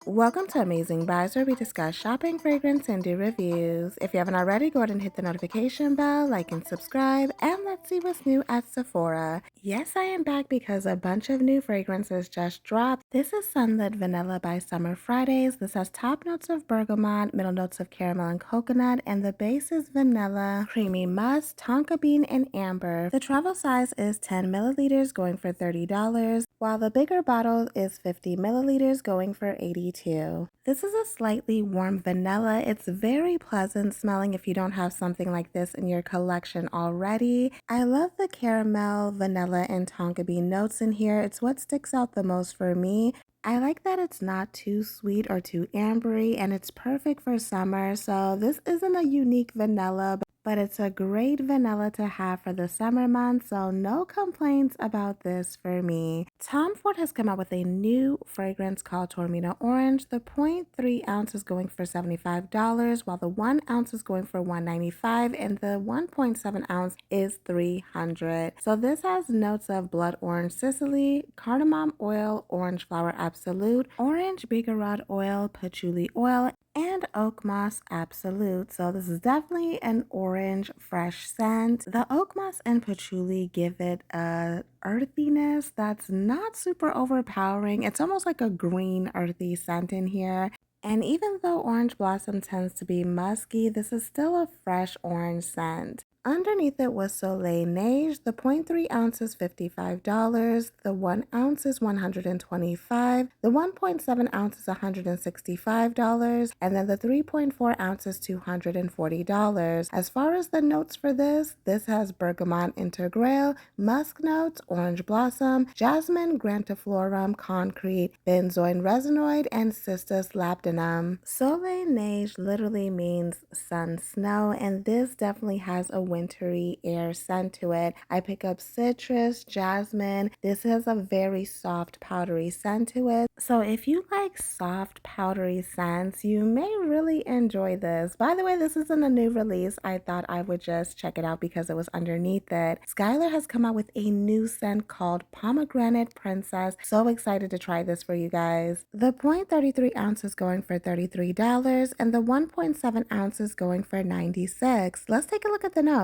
Welcome to Amazing Buys, where we discuss shopping, fragrance, and do reviews. If you haven't already, go ahead and hit the notification bell, like and subscribe, and let's see what's new at Sephora. Yes, I am back because a bunch of new fragrances just dropped. This is Sunlit Vanilla by Summer Fridays. This has top notes of bergamot, middle notes of caramel and coconut, and the base is vanilla, creamy musk, tonka bean, and amber. The travel size is 10 milliliters, going for $30, while the bigger bottle is 50 milliliters, going for $82. This is a slightly warm vanilla. It's very pleasant smelling if you don't have something like this in your collection already. I love the caramel, vanilla, and tonka bean notes in here. It's what sticks out the most for me. I like that it's not too sweet or too ambery, and it's perfect for summer. So this isn't a unique vanilla, but it's a great vanilla to have for the summer months, so no complaints about this for me. Tom Ford has come out with a new fragrance called Taormina Orange. The 0.3 ounce is going for $75, while the 1 ounce is going for $195, and the 1.7 ounce is $300. So this has notes of blood orange Sicily, cardamom oil, orange flower absolute, orange bigarade oil, patchouli oil, and oak moss absolute. So this is definitely an orange fresh scent. The oak moss and patchouli give it a earthiness that's not super overpowering. It's almost like a green earthy scent in here. And even though orange blossom tends to be musky, this is still a fresh orange scent. Underneath it was Soleil Neige. The 0.3 ounce is $55. The 1 ounce is $125. The 1.7 ounce is $165. And then the 3.4 ounce is $240. As far as the notes for this has bergamot integral, musk notes, orange blossom, jasmine grandiflorum, concrete, benzoin resinoid, and cistus labdanum. Soleil Neige literally means sun snow, and this definitely has a wintry air scent to it. I pick up citrus, jasmine. This has a very soft powdery scent to it. So if you like soft powdery scents, you may really enjoy this. By the way, this isn't a new release. I thought I would just check it out because it was underneath it. Skylar has come out with a new scent called Pomegranate Princess. So excited to try this for you guys. The 0.33 ounce is going for $33, and the 1.7 ounce is going for $96. Let's take a look at the notes.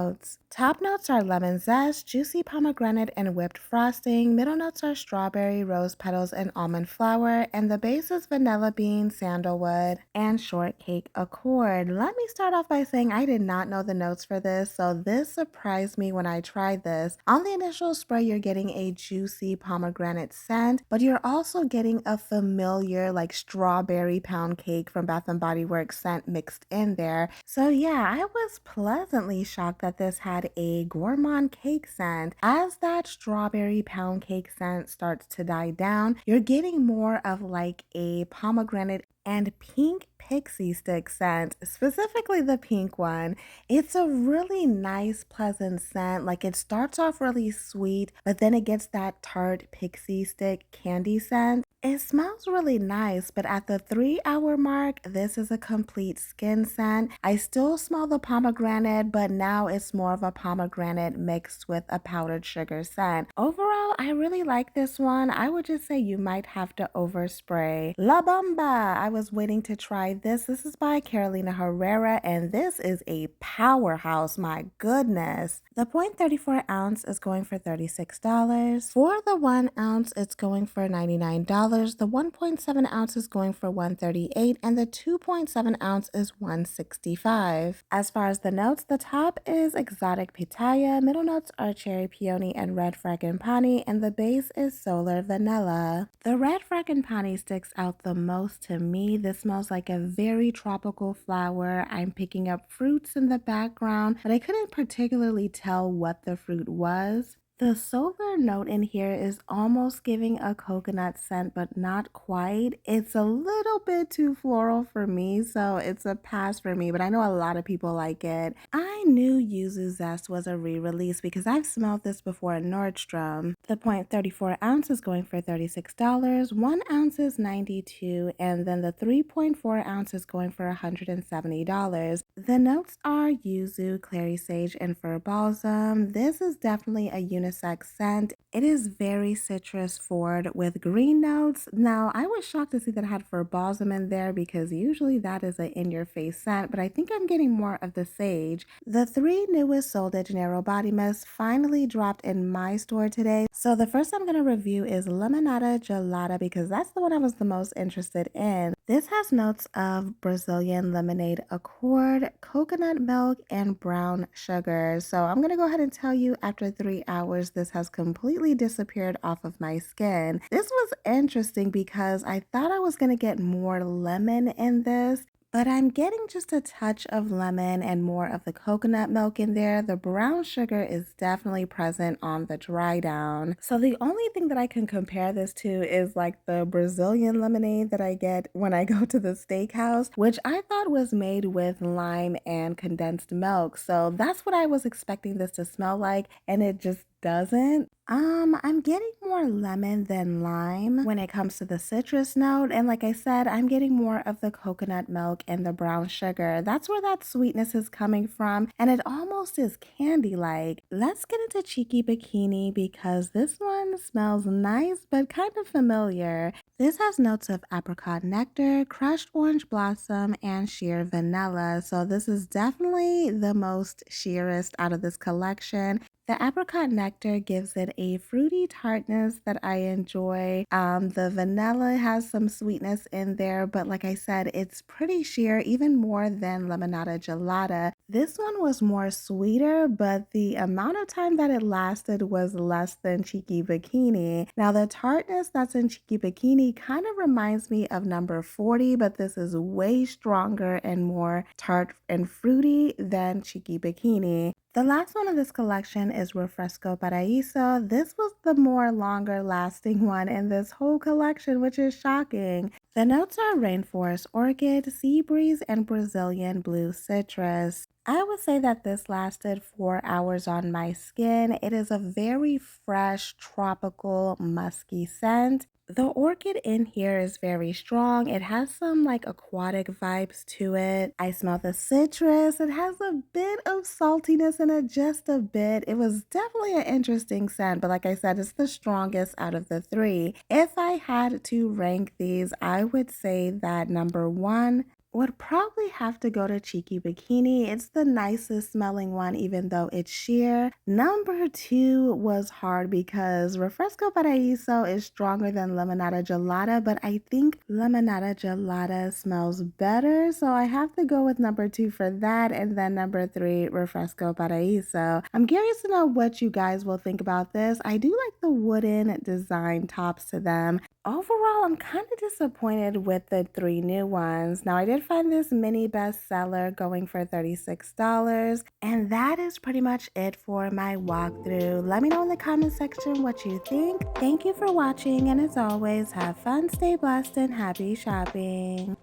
Top notes are lemon zest, juicy pomegranate, and whipped frosting. Middle notes are strawberry, rose petals, and almond flower. And the base is vanilla bean, sandalwood, and shortcake accord. Let me start off by saying I did not know the notes for this, so this surprised me when I tried this. On the initial spray, you're getting a juicy pomegranate scent, but you're also getting a familiar like strawberry pound cake from Bath & Body Works scent mixed in there. So yeah, I was pleasantly shocked that this had a gourmand cake scent. As that strawberry pound cake scent starts to die down, you're getting more of like a pomegranate and pink pixie stick scent, specifically the pink one. It's a really nice, pleasant scent. Like it starts off really sweet, but then it gets that tart pixie stick candy scent. It smells really nice, but at the 3 hour mark, this is a complete skin scent. I still smell the pomegranate, but now it's more of a pomegranate mixed with a powdered sugar scent. Overall, I really like this one. I would just say you might have to overspray. La Bomba! I was waiting to try this. This is by Carolina Herrera, and this is a powerhouse. My goodness. The 0.34 ounce is going for $36. For the 1 ounce, it's going for $99. The 1.7 ounce is going for $138, and the 2.7 ounce is $165. As far as the notes, the top is exotic pitaya, middle notes are cherry peony and red frangipani, and the base is solar vanilla. The red frangipani sticks out the most to me. This smells like a very tropical flower. I'm picking up fruits in the background, but I couldn't particularly tell what the fruit was. The solar note in here is almost giving a coconut scent, but not quite. It's a little bit too floral for me, so it's a pass for me, but I know a lot of people like it. I knew Yuzu Zest was a re-release because I've smelled this before at Nordstrom. The 0.34 ounce is going for $36, 1 ounce is $92, and then the 3.4 ounce is going for $170. The notes are Yuzu, Clary Sage, and Fir Balsam. This is definitely a unisex scent. It is very citrus forward with green notes. Now, I was shocked to see that it had Fir Balsam in there because usually that is an in-your-face scent, but I think I'm getting more of the sage. The 3 newest Sol De Janeiro body mists finally dropped in my store today. So the first I'm going to review is Limonada Gelada because that's the one I was the most interested in. This has notes of Brazilian lemonade accord, coconut milk, and brown sugar. So I'm going to go ahead and tell you after 3 hours, this has completely disappeared off of my skin. This was interesting because I thought I was going to get more lemon in this, but I'm getting just a touch of lemon and more of the coconut milk in there. The brown sugar is definitely present on the dry down. So the only thing that I can compare this to is like the Brazilian lemonade that I get when I go to the steakhouse, which I thought was made with lime and condensed milk. So that's what I was expecting this to smell like, and it just doesn't. I'm getting more lemon than lime when it comes to the citrus note. And like I said, I'm getting more of the coconut milk and the brown sugar. That's where that sweetness is coming from. And it almost is candy-like. Let's get into Cheeky Bikini because this one smells nice, but kind of familiar. This has notes of apricot nectar, crushed orange blossom, and sheer vanilla. So this is definitely the most sheerest out of this collection. The apricot nectar gives it a fruity tartness that I enjoy. The vanilla has some sweetness in there, but like I said, it's pretty sheer, even more than Limonada Gelada. This one was more sweeter, but the amount of time that it lasted was less than Cheeky Bikini. Now, the tartness that's in Cheeky Bikini kind of reminds me of number 40, but this is way stronger and more tart and fruity than Cheeky Bikini. The last one of this collection is Refresco Paraíso. This was the more longer lasting one in this whole collection, which is shocking. The notes are rainforest orchid, sea breeze, and Brazilian blue citrus. I would say that this lasted 4 hours on my skin. It is a very fresh, tropical, musky scent. The orchid in here is very strong. It has some like aquatic vibes to it. I smell the citrus. It has a bit of saltiness in it, just a bit. It was definitely an interesting scent, but like I said, it's the strongest out of the 3. If I had to rank these, I would say that number 1 would probably have to go to Cheeky Bikini. It's the nicest smelling one, even though it's sheer. Number 2 was hard because Refresco Paraíso is stronger than Limonada Gelada, but I think Limonada Gelada smells better, so I have to go with number 2 for that, and then number 3, Refresco Paraíso. I'm curious to know what you guys will think about this. I do like the wooden design tops to them. Overall, I'm kind of disappointed with the 3 new ones. Now, I did find this mini bestseller going for $36, and that is pretty much it for my walkthrough. Let me know in the comment section what you think. Thank you for watching, and as always, have fun, stay blessed, and happy shopping.